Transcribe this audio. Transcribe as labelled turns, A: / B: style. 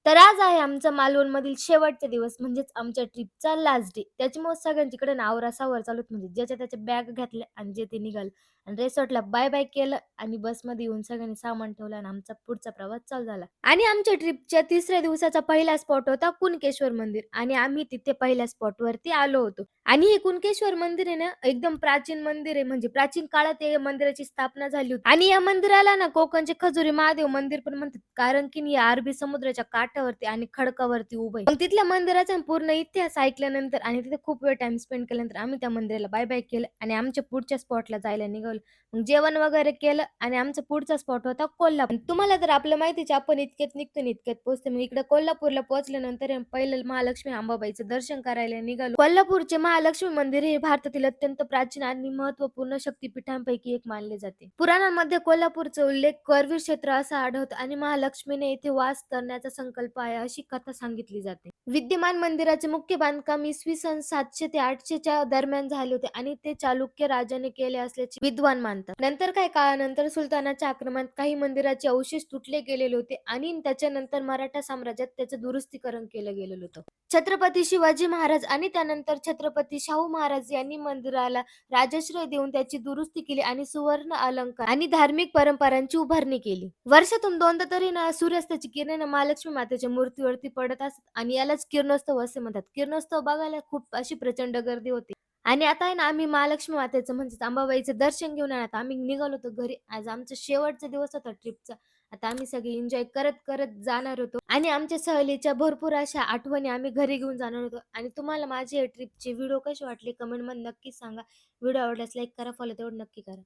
A: तर आज आहे आमचा मालवणमधील शेवटचा दिवस म्हणजेच आमच्या ट्रिपचा लास्ट डे. त्याच्यामुळे सगळ्यांच्याकडे आवरासावर चालू होतं म्हणजे ज्याच्या त्याच्या बॅग घातल्या आणि जे ते निघालं आणि रिसॉर्टला बाय-बाय केलं आणि बसमध्ये येऊन सगळ्यांनी सामान ठेवलं आणि आमचा पुढचा प्रवास चालू झाला. आणि आमच्या ट्रिपच्या तिसऱ्या दिवसाचा पहिला स्पॉट होता कुणकेश्वर मंदिर आणि आम्ही तिथे पहिल्या स्पॉटवरती आलो होतो. आणि हे कुणकेश्वर मंदिर आहे ना, एकदम प्राचीन मंदिर आहे. म्हणजे प्राचीन काळात या मंदिराची स्थापना झाली होती. आणि या मंदिराला ना कोकणचे खजुरी महादेव मंदिर पण म्हणतात. कारण की हे अरबी समुद्राच्या काठावरती आणि खडकावरती उभं आहे. मग तिथल्या मंदिराचा पूर्ण इतिहास ऐकल्यानंतर आणि तिथे खूप वेळ टाईम स्पेंड केल्यानंतर आम्ही त्या मंदिराला बाय-बाय केलं आणि आमच्या पुढच्या स्पॉटला जायला निघालो. मग जेवण वगैरे केलं आणि आमचा पुढचा स्पॉट होता कोल्हापूर. तुम्हाला तर आपलं माहितीच आहे, आपण इतक्यात निघतो आणि इतक्यात पोहोचतो. मग इकडे कोल्हापूरला पोहोचल्यानंतर पहिलं महालक्ष्मी अंबाबाईचं दर्शन करायला निघालो. कोल्हापूरचे महालक्ष्मी मंदिर हे भारतातील अत्यंत प्राचीन आणि महत्त्वपूर्ण शक्तिपीठांपैकी एक मानले जाते. पुराणांमध्ये कोल्हापूरचा उल्लेख करवीर क्षेत्र असा आढळतो आणि महालक्ष्मीने येथे वास करण्याचा संकल्प आहे अशी कथा सांगितली जाते. विद्यमान मंदिराचे मुख्य बांधकाम इसवी सन 700 ते 800 च्या दरम्यान झाले होते आणि ते चालुक्य राजाने केले असल्याचे विद्वान मानतात. नंतर काही काळानंतर सुलतानाच्या आक्रमणात काही मंदिराचे अवशेष तुटले गेलेले होते आणि त्याच्यानंतर मराठा साम्राज्यात त्याचं दुरुस्तीकरण केलं गेलेलं होतं. छत्रपती शिवाजी महाराज आणि त्यानंतर छत्रपती शाहू महाराज यांनी मंदिराला राजाश्रय देऊन त्याची दुरुस्ती केली आणि सुवर्ण अलंकार आणि धार्मिक परंपरांची उभारणी केली. वर्षातून दोनदा तरी ना सूर्यास्ताची किरणे महालक्ष्मी मातेच्या मूर्तीवरती पडत असतात आणि यालाच किरणोत्सव असे म्हणतात. किरणोत्सव बघायला खूप अशी प्रचंड गर्दी होती. आणि आता आहे ना आम्ही महालक्ष्मी मातेचं म्हणजेच अंबाबाईचं दर्शन घेऊन आहे आता आम्ही निघालो होतो घरी. आज आमचा शेवटचा दिवस होता ट्रिपचा. आता आम्ही सगळे एन्जॉय करत करत जाणार होतो आणि आमच्या सहलीच्या भरपूर अशा आठवणी आम्ही घरी घेऊन जाणार होतो. आणि तुम्हाला माझे ट्रिपचे व्हिडिओ कसे वाटले कमेंटमध्ये नक्की सांगा. व्हिडिओ आवडल्यास लाईक करा, फॉलो तेवढं नक्की करा.